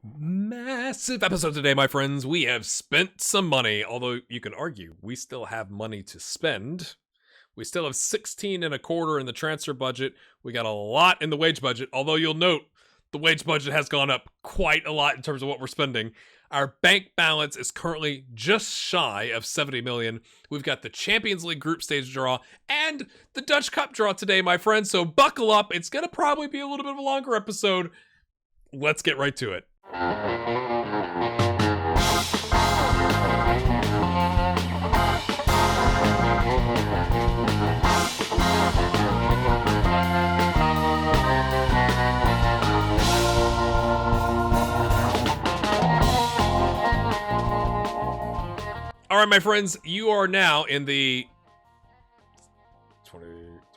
Massive episode today, my friends. We have spent some money, although you can argue we still have money to spend. We still have 16 and a quarter in the transfer budget. We got a lot in the wage budget, although you'll note the wage budget has gone up quite a lot in terms of what we're spending. Our bank balance is currently just shy of 70 million. We've got the Champions League group stage draw and the Dutch Cup draw today, my friends. So buckle up. It's going to probably be a little bit of a longer episode. Let's get right to it. All right, my friends, you are now in the 20,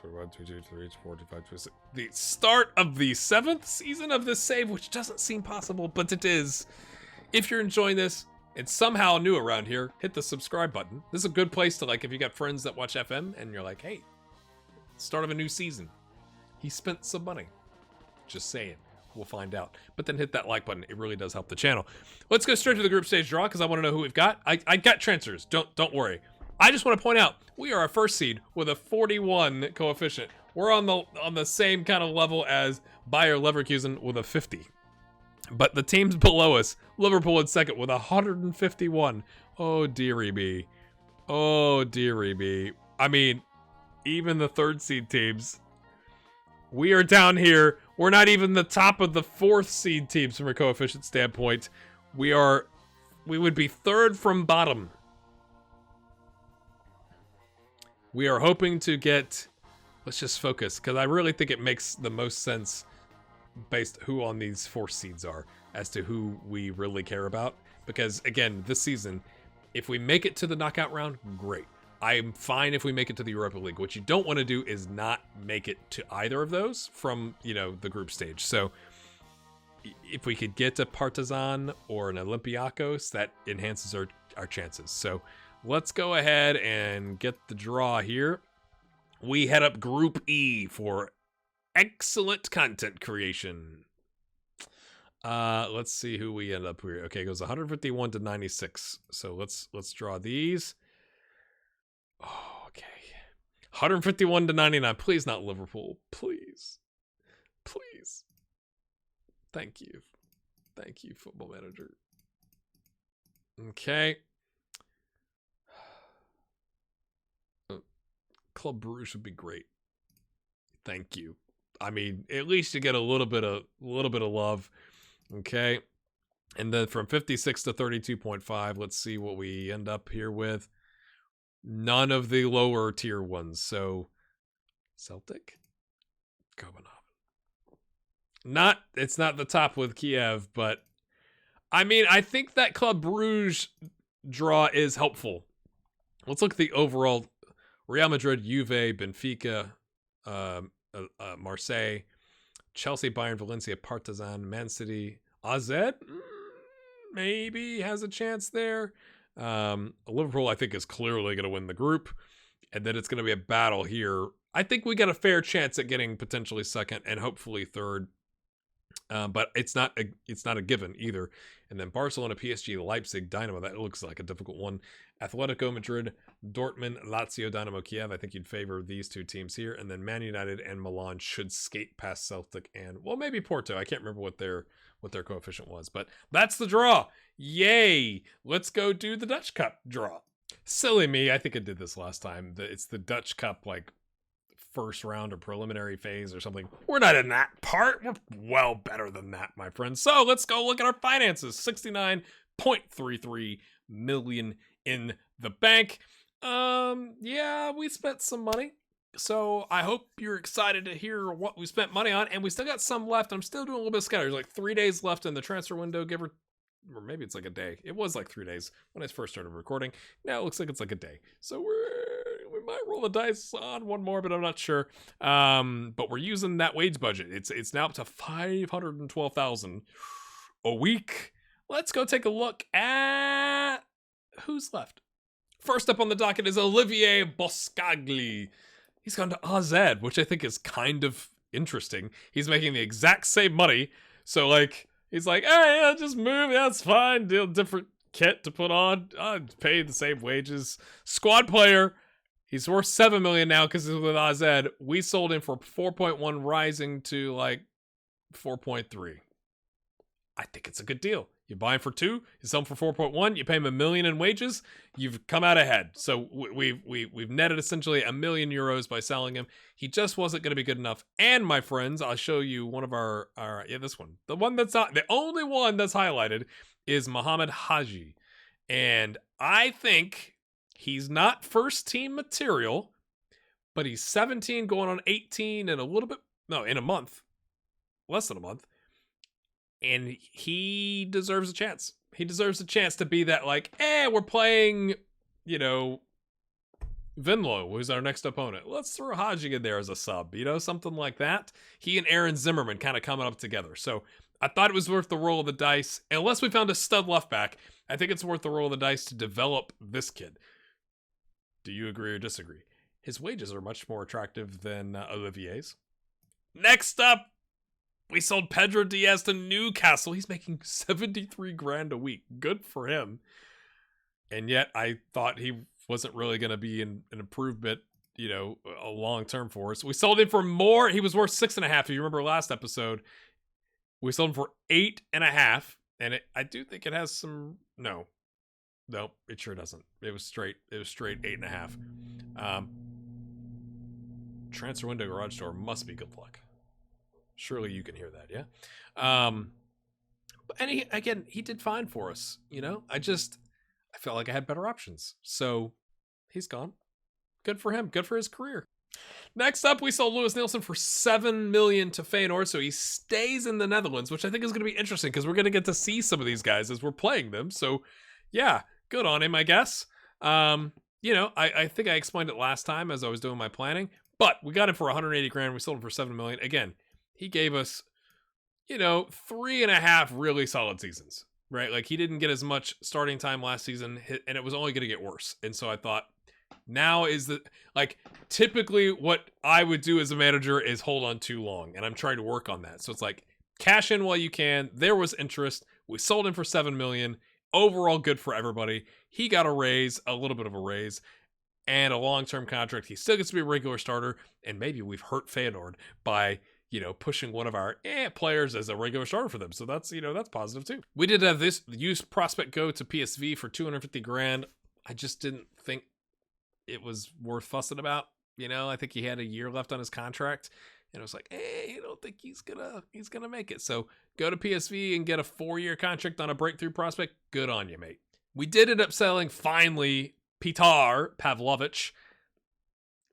21, 22, 23, 24, 25, 26, the start of the 7th season of this save, which doesn't seem possible, but it is. If you're enjoying this and somehow new around here, hit the subscribe button. This is a good place to, like, if you got friends that watch FM and you're like, hey, start of a new season. He spent some money. Just saying. We'll find out. But then hit that like button. It really does help the channel. Let's go straight to the group stage draw because I want to know who we've got. I got transfers. Don't worry. I just want to point out we are our first seed with a 41 coefficient. We're on the same kind of level as Bayer Leverkusen with a 50. But the teams below us, Liverpool in second with 151. Oh dearie me. Oh dearie me. I mean, even the third seed teams. We are down here. We're not even the top of the 4th seed teams from a coefficient standpoint. We would be third from bottom. We are hoping to get, let's just focus, because I really think it makes the most sense based who on these 4 seeds are as to who we really care about. Because again, this season, if we make it to the knockout round, great. I'm fine if we make it to the Europa League. What you don't want to do is not make it to either of those from, the group stage. So if we could get a Partizan or an Olympiacos, that enhances our chances. So let's go ahead and get the draw here. We head up Group E for excellent content creation. Let's see who we end up here. Okay, it goes 151 to 96. So let's draw these. Oh, okay. 151 to 99. Please not Liverpool. Please. Please. Thank you. Thank you, Football Manager. Okay. Club Brugge would be great. Thank you. I mean, at least you get a little bit of love. Okay. And then from 56 to 32.5, let's see what we end up here with. None of the lower tier ones. So Celtic, Copenhagen. It's not the top with Kiev, but I mean, I think that Club Brugge draw is helpful. Let's look at the overall. Real Madrid, Juve, Benfica, Marseille, Chelsea, Bayern, Valencia, Partizan, Man City, AZ maybe has a chance there. Liverpool, I think, is clearly going to win the group, and then it's going to be a battle here. I think we got a fair chance at getting potentially second and hopefully third, but it's not a given either. And then Barcelona, PSG, Leipzig, Dynamo, that looks like a difficult one. Atletico Madrid, Dortmund, Lazio, Dynamo Kiev. I think you'd favor these 2 teams here, and then Man United and Milan should skate past Celtic and, well, maybe Porto. I can't remember what their coefficient was, but that's the draw. Yay! Let's go do the Dutch Cup draw. Silly me, I think I did this last time. It's the Dutch Cup, like, first round or preliminary phase or something. We're not in that part. We're well better than that, my friends. So let's go look at our finances. 69.33 million in the bank. Yeah, we spent some money. So I hope you're excited to hear what we spent money on, and we still got some left. I'm still doing a little bit of scouting. There's like 3 days left in the transfer window, or maybe it's like a day. It was like 3 days when I first started recording. Now it looks like it's like a day. So we might roll the dice on one more, but I'm not sure. But we're using that wage budget. It's now up to 512,000 a week. Let's go take a look at who's left. First up on the docket is Olivier Boscagli. He's gone to AZ, which I think is kind of interesting. He's making the exact same money. So, like, He's like, hey, yeah, just move. That's fine. Deal different kit to put on. Pay the same wages. Squad player. He's worth 7 million now because he's with Oz. We sold him for 4.1, rising to like 4.3. I think it's a good deal. You buy him for 2, you sell him for 4.1, you pay him $1 million in wages, you've come out ahead. So we've netted essentially €1 million by selling him. He just wasn't going to be good enough. And my friends, I'll show you one of our this one. The one that's not, the only one that's highlighted is Mohamed Haji. And I think he's not first team material, but he's 17 going on 18 in in a month. Less than a month. And he deserves a chance. He deserves a chance to be that, like, we're playing, Vinlo, who's our next opponent. Let's throw Haji in there as a sub, something like that. He and Aaron Zimmerman kind of coming up together. So I thought it was worth the roll of the dice. Unless we found a stud left back, I think it's worth the roll of the dice to develop this kid. Do you agree or disagree? His wages are much more attractive than Olivier's. Next up, we sold Pedro Diaz to Newcastle. He's making 73 grand a week. Good for him. And yet I thought he wasn't really going to be an improvement, a long term for us. We sold him for more. He was worth 6.5. If you remember last episode, we sold him for 8.5. And I do think it has some. No, it sure doesn't. It was straight 8.5. Transfer window garage door must be good luck. Surely you can hear that, yeah? And he did fine for us, I felt like I had better options. So he's gone. Good for him. Good for his career. Next up, we sold Lewis Nielsen for 7 million to Feyenoord, so he stays in the Netherlands, which I think is going to be interesting because we're going to get to see some of these guys as we're playing them. So yeah, good on him, I guess. I think I explained it last time as I was doing my planning, but we got him for 180 grand. We sold him for 7 million. Again, he gave us, 3.5 really solid seasons, right? Like, he didn't get as much starting time last season, and it was only going to get worse. And so I thought, now is typically what I would do as a manager is hold on too long, and I'm trying to work on that. So it's like, cash in while you can. There was interest. We sold him for 7 million. Overall good for everybody. He got a raise, a little bit of a raise, and a long-term contract. He still gets to be a regular starter, and maybe we've hurt Feyenoord by pushing one of our players as a regular starter for them. So that's, that's positive too. We did have this youth prospect go to PSV for 250 grand. I just didn't think it was worth fussing about. I think he had a year left on his contract, and it was like, I don't think he's gonna make it. So go to PSV and get a 4-year contract on a breakthrough prospect. Good on you, mate. We did end up selling finally Petar Pavlovich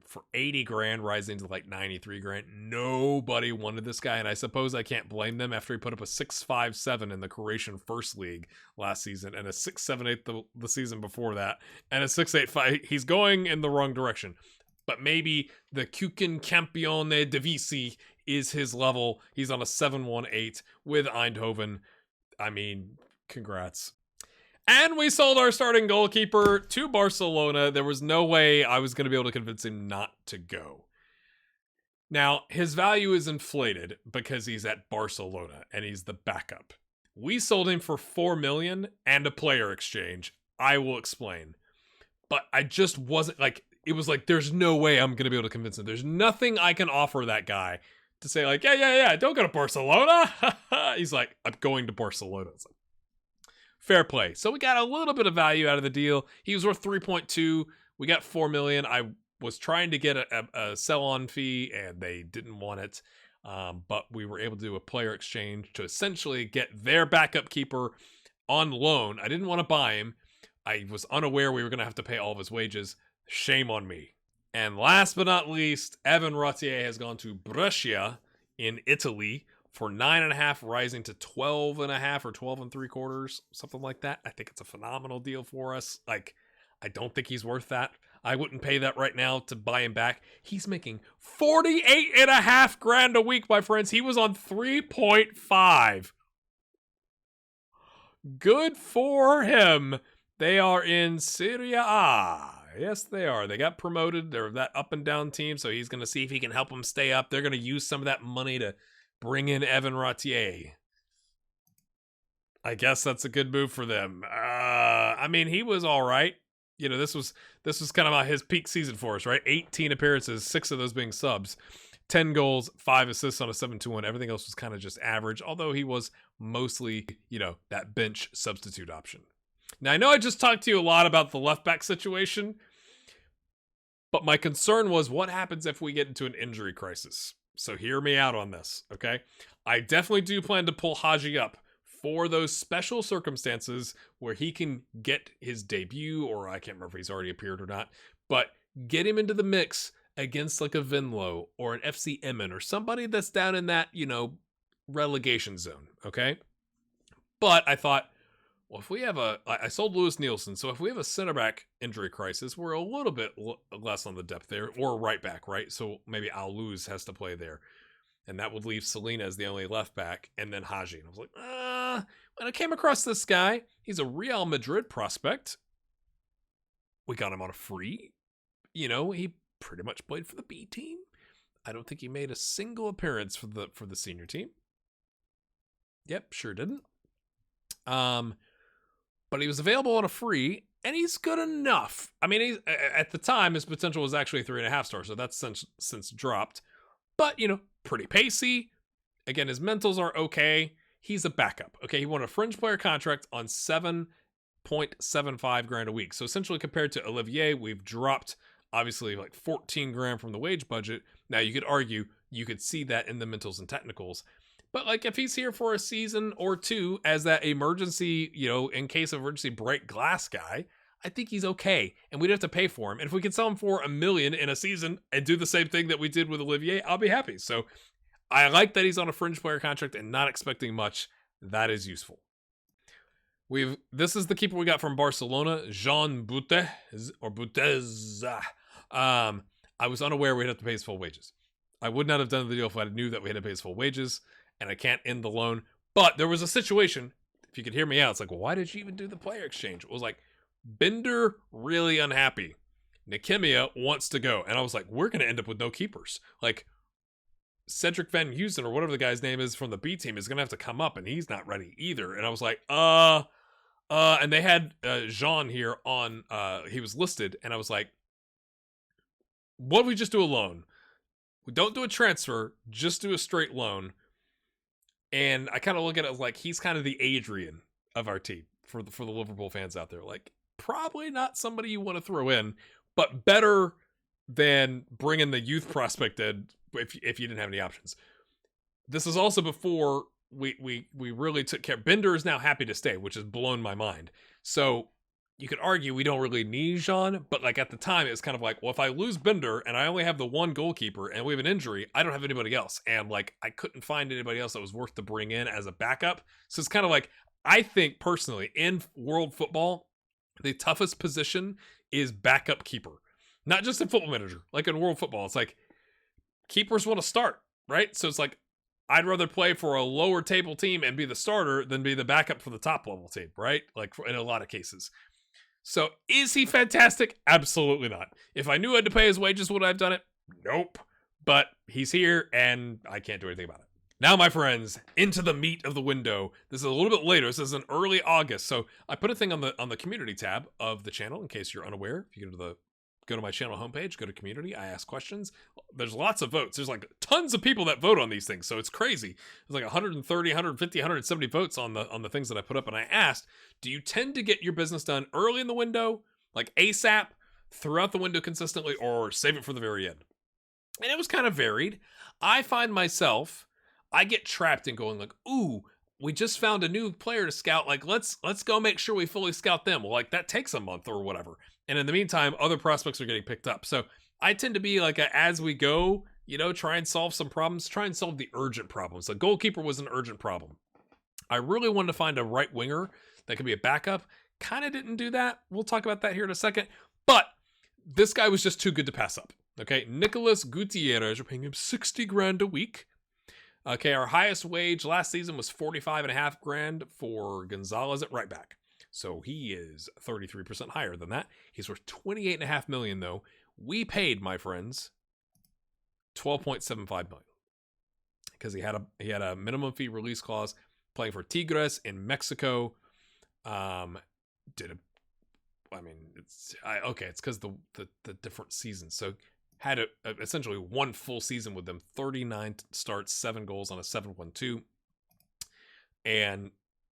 for 80 grand, rising to like 93 grand. Nobody wanted this guy, and I suppose I can't blame them after he put up a 6.57 in the Croatian First League last season and a 6.78 the season before that, and a 6.85. He's going in the wrong direction, but maybe the Kuken Campione Divisi is his level. He's on a 7.18 with Eindhoven. I mean, congrats. And we sold our starting goalkeeper to Barcelona. There was no way I was going to be able to convince him not to go. Now, his value is inflated because he's at Barcelona and he's the backup. We sold him for 4 million and a player exchange. I will explain. But I just wasn't it was like, there's no way I'm going to be able to convince him. There's nothing I can offer that guy to say like, yeah, don't go to Barcelona. He's like, I'm going to Barcelona. It's like, fair play. So we got a little bit of value out of the deal. He was worth 3.2. We got 4 million. I was trying to get a sell-on fee, and they didn't want it. But we were able to do a player exchange to essentially get their backup keeper on loan. I didn't want to buy him. I was unaware we were going to have to pay all of his wages. Shame on me. And last but not least, Evan Rotier has gone to Brescia in Italy for 9.5, rising to 12.5 or 12.75, something like that. I think it's a phenomenal deal for us. I don't think he's worth that. I wouldn't pay that right now to buy him back. He's making 48.5 grand a week, my friends. He was on 3.5. Good for him. They are in Serie A. Yes, they are. They got promoted. They're that up and down team, so he's going to see if he can help them stay up. They're going to use some of that money to bring in Evan Rotier. I guess that's a good move for them. I mean, he was all right. You know, this was kind of his peak season for us, right? 18 appearances, 6 of those being subs, 10 goals, 5 assists on a 7-2-1. Everything else was kind of just average, although he was mostly, you know, that bench substitute option. Now, I know I just talked to you a lot about the left back situation, but my concern was what happens if we get into an injury crisis. So hear me out on this, okay? I definitely do plan to pull HAAG up for those special circumstances where he can get his debut, or I can't remember if he's already appeared or not, but get him into the mix against like a Venlo or an FC Emmen or somebody that's down in that, you know, relegation zone, okay? But I thought, well, if we have I sold Lewis Nielsen, so if we have a center back injury crisis, we're a little bit less on the depth there, or right back, right? So maybe Al-Luz has to play there. And that would leave Selena as the only left back, and then Haji. And I was like, when I came across this guy, he's a Real Madrid prospect. We got him on a free. You know, he pretty much played for the B team. I don't think he made a single appearance for the senior team. Yep, sure didn't. But he was available on a free, and he's good enough. I mean, at the time, his potential was actually 3.5 stars, so that's since dropped. But, you know, pretty pacey. Again, his mentals are okay. He's a backup. Okay, he won a fringe player contract on 7.75 grand a week. So essentially compared to Olivier, we've dropped obviously like 14 grand from the wage budget. Now you could argue you could see that in the mentals and technicals. But like if he's here for a season or two as that emergency, you know, in case of emergency break glass guy, I think he's okay, and we'd have to pay for him. And if we could sell him for $1 million in a season and do the same thing that we did with Olivier, I'll be happy. So I like that he's on a fringe player contract and not expecting much. That is useful. This is the keeper we got from Barcelona, Jean Boutez or Boutez. I was unaware we'd have to pay his full wages. I would not have done the deal if I knew that we had to pay his full wages, and I can't end the loan. But there was a situation. If you could hear me out, it's like, well, why did you even do the player exchange? It was like, Bender really unhappy. Nikemia wants to go. And I was like, we're going to end up with no keepers. Like, Cedric Van Heusen or whatever the guy's name is from the B team is going to have to come up, and he's not ready either. And I was like, and they had Jean here on, he was listed, and I was like, what if we just do a loan? We don't do a transfer, just do a straight loan. And I kind of look at it as like, he's kind of the Adrian of our team for the Liverpool fans out there. Like, probably not somebody you want to throw in, but better than bringing the youth prospect in if you didn't have any options. This is also before we really took care. Bender is now happy to stay, which has blown my mind. So you could argue we don't really need Jean, but like at the time, it was kind of like, well, if I lose Bender and I only have the one goalkeeper and we have an injury, I don't have anybody else. And like, I couldn't find anybody else that was worth to bring in as a backup. So it's kind of like, I think personally in world football, the toughest position is backup keeper. Not just in Football Manager, like in world football. It's like keepers want to start, right? So it's like, I'd rather play for a lower table team and be the starter than be the backup for the top level team, right? Like in a lot of cases. So is he fantastic? Absolutely not. If I knew I had to pay his wages, would I have done it? Nope. But he's here and I can't do anything about it. Now, my friends, into the meat of the window. This is a little bit later. This is in early August. So I put a thing on the community tab of the channel in case you're unaware. If you go to my channel homepage, go to community, I ask questions. There's lots of votes. There's like tons of people that vote on these things. So it's crazy. There's like 130, 150, 170 votes on the things that I put up. And I asked, do you tend to get your business done early in the window, like ASAP, throughout the window consistently, or save it for the very end? And it was kind of varied. I find myself, I get trapped in going like, ooh, we just found a new player to scout. Like, let's go make sure we fully scout them. Well, like that takes a month or whatever. And in the meantime, other prospects are getting picked up. So I tend to be like as we go, you know, try and solve some problems, try and solve the urgent problems. The goalkeeper was an urgent problem. I really wanted to find a right winger that could be a backup. Kind of didn't do that. We'll talk about that here in a second. But this guy was just too good to pass up. Okay, Nicolas Gutierrez, we're paying him 60 grand a week. Okay, our highest wage last season was 45.5 grand for Gonzalez at right back. So he is 33% higher than that. He's worth 28.5 million though. We paid, my friends, 12.75 million because he had a minimum fee release clause. playing for Tigres in Mexico. It's because the different seasons. So had essentially one full season with them, 39 starts, 7 goals on a 7.12, and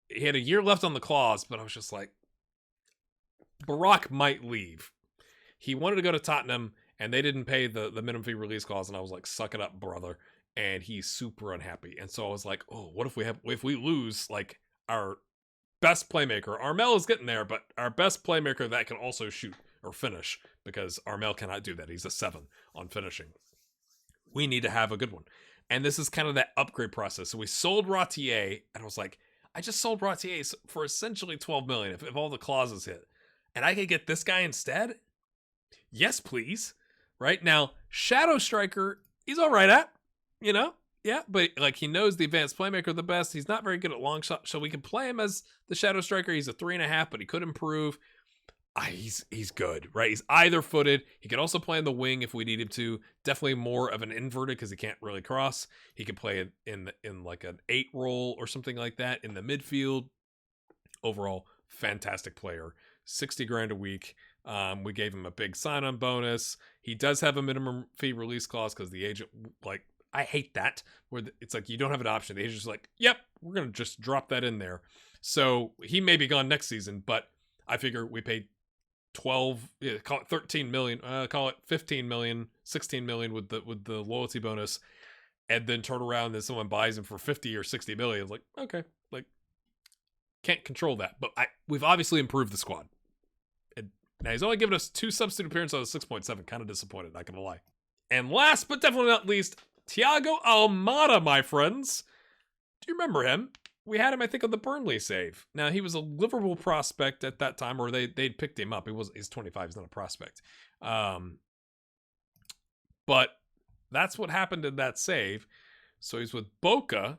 he had a year left on the clause. But I was just like, Barak might leave. He wanted to go to Tottenham, and they didn't pay the minimum fee release clause, and I was like, suck it up, brother. And he's super unhappy. And so I was like, oh, what if we lose like our best playmaker? Armel is getting there, but our best playmaker that can also shoot or finish, because Armel cannot do that. He's a 7 on finishing. We need to have a good one. And this is kind of that upgrade process. So we sold Ratier, and I was like, I just sold Ratier for essentially 12 million if all the clauses hit. And I could get this guy instead? Yes, please. Right now, Shadow Striker, he's all right at, yeah, but like he knows the advanced playmaker the best. He's not very good at long shot, so we can play him as the Shadow Striker. He's a 3.5, but he could improve. He's good, right? He's either footed. He could also play in the wing if we need him to. Definitely more of an inverted because he can't really cross. He could play in like an 8 role or something like that in the midfield. Overall, fantastic player. 60 grand a week. We gave him a big sign-on bonus. He does have a minimum fee release clause because the agent, like, I hate that, where it's like you don't have an option. The agent's like, yep, we're going to just drop that in there. So he may be gone next season, but I figure we paid 12, call it 13 million, call it 15 million, 16 million with the loyalty bonus, and then turn around and someone buys him for 50 or 60 million. Like, okay, like, can't control that. But we've obviously improved the squad. Now, he's only given us 2 substitute appearances on a 6.7. Kind of disappointed, not going to lie. And last but definitely not least, Thiago Almada, my friends. Do you remember him? We had him, I think, on the Burnley save. Now, he was a Liverpool prospect at that time, or they'd picked him up. He's 25. He's not a prospect. But that's what happened in that save. So he's with Boca,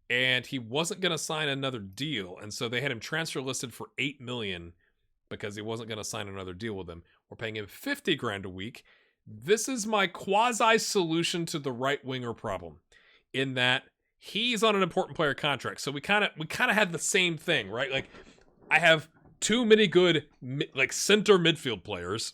and he wasn't going to sign another deal. And so they had him transfer listed for 8 million because he wasn't going to sign another deal with them. We're paying him 50 grand a week. This is my quasi solution to the right winger problem, in that he's on an important player contract. So we kind of had the same thing, right? Like, I have too many good like center midfield players,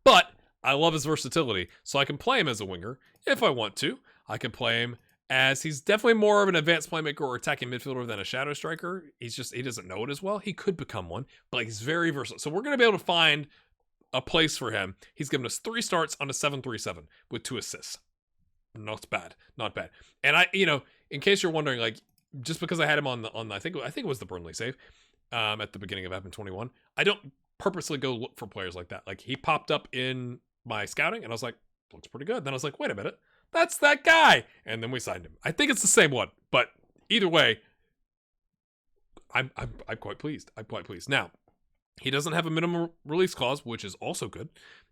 but I love his versatility, so I can play him as a winger if I want to. I can play him as he's definitely more of an advanced playmaker or attacking midfielder than a shadow striker. He doesn't know it as well. He could become one, but like, he's very versatile. So we're going to be able to find a place for him. He's given us 3 starts on a 7.37 with 2 assists. Not bad. And in case you're wondering, like, just because I had him on the I think it was the Burnley save at the beginning of FM21, I don't purposely go look for players like that. Like, he popped up in my scouting and I was like, looks pretty good. Then I was like, wait a minute, that's that guy. And then we signed him. I think it's the same one, but either way, I'm quite pleased. Now, he doesn't have a minimum release clause, which is also good,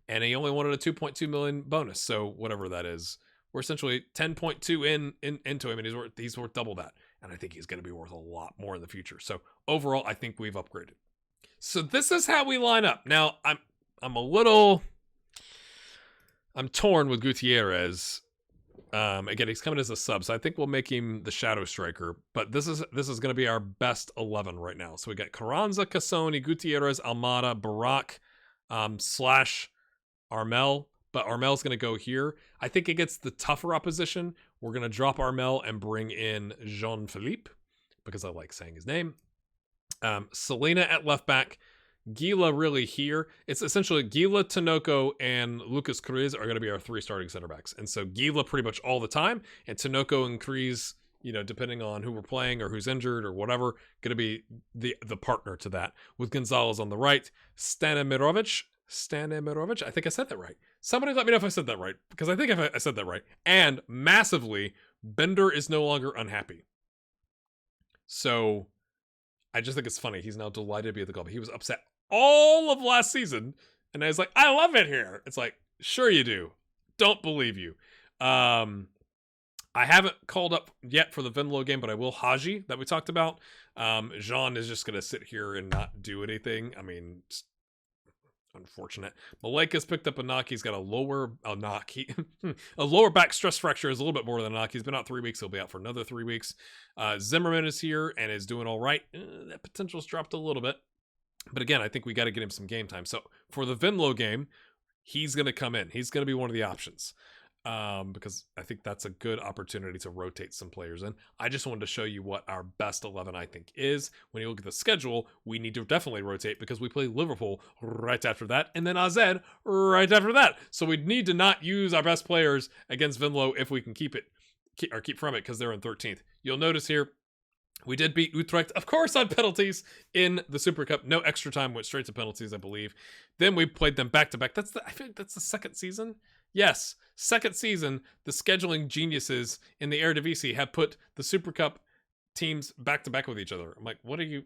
and he only wanted a 2.2 million bonus. So whatever that is, we're essentially 10.2 into him, and he's worth double that. And I think he's going to be worth a lot more in the future. So overall, I think we've upgraded. So this is how we line up. Now, I'm torn with Gutierrez. Again, he's coming as a sub, so I think we'll make him the shadow striker. But this is going to be our best 11 right now. So we got Carranza, Cassoni, Gutierrez, Almada, Barak, / Armel. But Armel's going to go here. I think against the tougher opposition, we're going to drop Armel and bring in Jean-Philippe, because I like saying his name. Selena at left back. Gila really here. It's essentially Gila, Tinoco, and Lucas Cruz are going to be our 3 starting center backs. And so Gila pretty much all the time, and Tinoco and Cruz, depending on who we're playing or who's injured or whatever, going to be the partner to that. With Gonzalez on the right, Stanimirovic. I think I said that right. Somebody let me know if I said that right, because I think I said that right. And massively, Bender is no longer unhappy. So I just think it's funny. He's now delighted to be at the club. He was upset all of last season, and I was like, I love it here. It's like, sure you do. Don't believe you. I haven't called up yet for the Venlo game, but I will HAAG that we talked about. Jean is just going to sit here and not do anything. I mean, unfortunate. Maleka's picked up a knock. He's got a lower a lower back stress fracture is a little bit more than a knock. He's been out 3 weeks. He'll be out for another 3 weeks. Zimmerman is here and is doing all right. That potential's dropped a little bit. But again, I think we got to get him some game time. So for the Venlo game, he's going to come in. He's going to be one of the options. Because I think that's a good opportunity to rotate some players in. I just wanted to show you what our best 11 I think is. When you look at the schedule, we need to definitely rotate because we play Liverpool right after that, and then AZ right after that. So we need to not use our best players against Venlo if we can keep from it, because they're in 13th. You'll notice here, we did beat Utrecht, of course, on penalties in the Super Cup. No extra time, went straight to penalties, I believe. Then we played them back to back. I feel like that's the second season. Yes, second season, the scheduling geniuses in the Eredivisie have put the Super Cup teams back to back with each other. I'm like, what are you?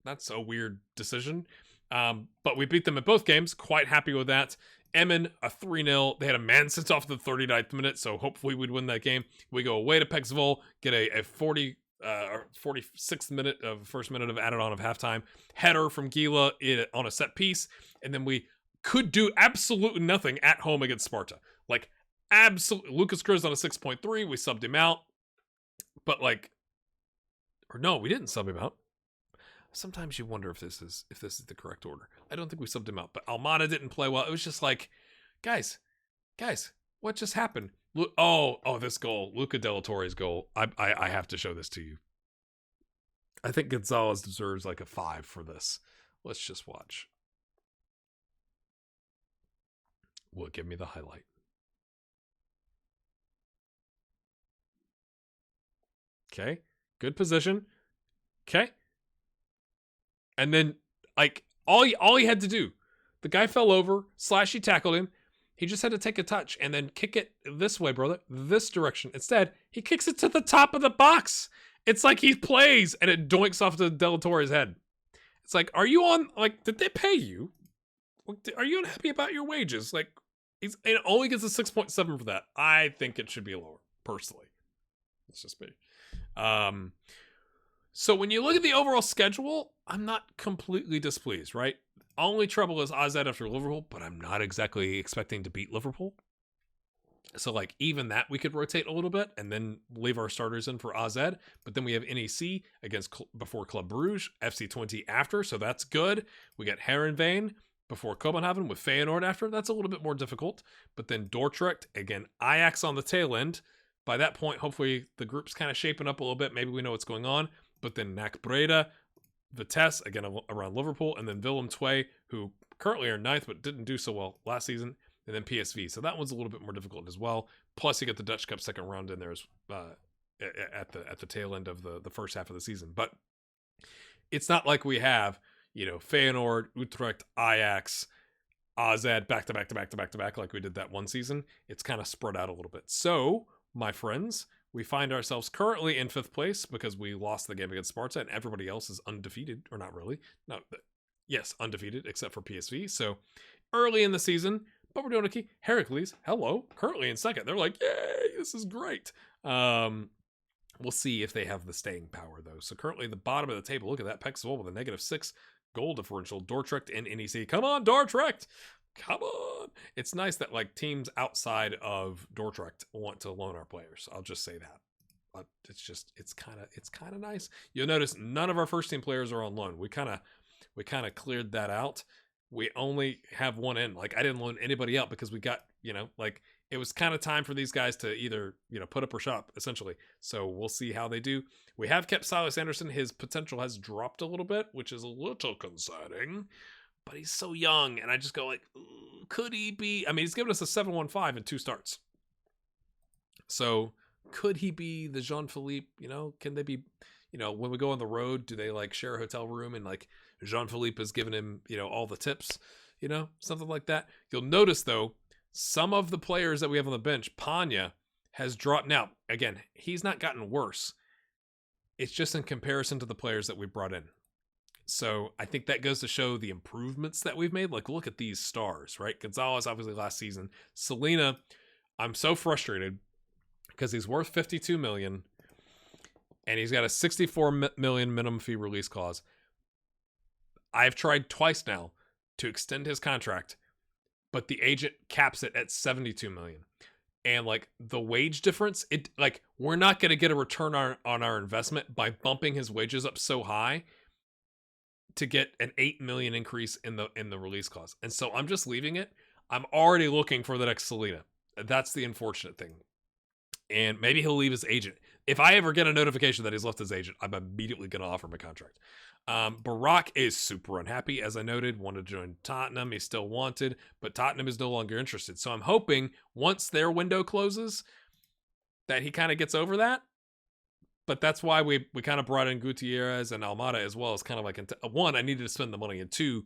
That's a weird decision. But we beat them in both games. Quite happy with that. Emmen, a 3-0. They had a man sent off the 39th minute, so hopefully we'd win that game. We go away to Pexvoll, get a 46th minute of first minute of added on of halftime. Header from Gila on a set piece, and then we could do absolutely nothing at home against Sparta. Like, absolutely. Lucas Cruz on a 6.3. We subbed him out. But we didn't sub him out. Sometimes you wonder if this is the correct order. I don't think we subbed him out. But Almada didn't play well. It was just like, guys, what just happened? This goal. Luca De La Torre's goal. I have to show this to you. I think Gonzalez deserves like a 5 for this. Let's just watch. Will it give me the highlight? Okay. Good position. Okay. And then, all he had to do, the guy fell over, he tackled him. He just had to take a touch and then kick it this way, brother, this direction. Instead, he kicks it to the top of the box. It's like he plays and it doinks off to De La Torre's head. It's like, are you on, did they pay you? Are you unhappy about your wages? It only gets a 6.7 for that. I think it should be lower, personally. It's just me. So when you look at the overall schedule, I'm not completely displeased, right? Only trouble is AZ after Liverpool, but I'm not exactly expecting to beat Liverpool. So even that we could rotate a little bit and then leave our starters in for AZ. But then we have NEC before Club Brugge, FC20 after, so that's good. We got Heerenveen before Kopenhagen with Feyenoord after. That's a little bit more difficult. But then Dordrecht, again, Ajax on the tail end. By that point, hopefully the group's kind of shaping up a little bit. Maybe we know what's going on. But then NAC Breda, Vitesse, again around Liverpool, and then Willem II, who currently are 9th but didn't do so well last season, and then PSV. So that one's a little bit more difficult as well. Plus you get the Dutch Cup second round in there at the tail end of the first half of the season. But it's not like we have, Feyenoord, Utrecht, Ajax, AZ back to back like we did that one season. It's kind of spread out a little bit. So, my friends, we find ourselves currently in 5th place because we lost the game against Sparta and everybody else is undefeated, or not really. No, yes, undefeated except for PSV. So early in the season, but we're doing okay. Heracles, hello, currently in 2nd. They're like, yay, this is great. We'll see if they have the staying power though. So currently the bottom of the table, look at that, Pexvoll with a -6 goal differential. Dordrecht and NEC. Come on, Dordrecht! Come on! It's nice that teams outside of Dordrecht want to loan our players. I'll just say that. It's kind of nice. You'll notice none of our first team players are on loan. We kind of cleared that out. We only have one in. I didn't loan anybody out because we got, it was kind of time for these guys to either, put up or shop, essentially. So we'll see how they do. We have kept Silas Anderson. His potential has dropped a little bit, which is a little concerning. But he's so young, and I just go could he be? I mean, he's given us a 7.15 in 2 starts. So could he be the Jean-Philippe? Can they be, when we go on the road, do they share a hotel room and Jean-Philippe has given him, all the tips, something like that. You'll notice though, some of the players that we have on the bench, Panya has dropped. Now, again, he's not gotten worse. It's just in comparison to the players that we brought in. So I think that goes to show the improvements that we've made. Look at these stars, right? Gonzalez, obviously last season. Selena, I'm so frustrated because he's worth 52 million and he's got a 64 million minimum fee release clause. I've tried twice now to extend his contract, but the agent caps it at 72 million. And like the wage difference, we're not going to get a return on our investment by bumping his wages up so high to get an 8 million increase in the release clause. And so I'm just leaving it. I'm already looking for the next Selena. That's the unfortunate thing. And maybe he'll leave his agent. If I ever get a notification that he's left his agent, I'm immediately going to offer him a contract. Barak is super unhappy, as I noted, wanted to join Tottenham. He's still wanted, but Tottenham is no longer interested. So I'm hoping once their window closes that he kind of gets over that. But that's why we kind of brought in Gutierrez and Almada as well as kind of like, one, I needed to spend the money, and two,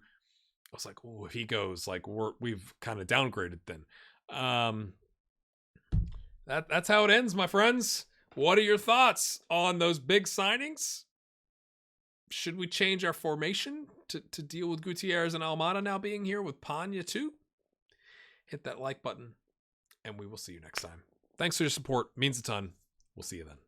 I was like, oh, if he goes, like we've kind of downgraded then. That's how it ends, my friends. What are your thoughts on those big signings? Should we change our formation to deal with Gutierrez and Almada now being here with Panya too? Hit that like button, and we will see you next time. Thanks for your support. Means a ton. We'll see you then.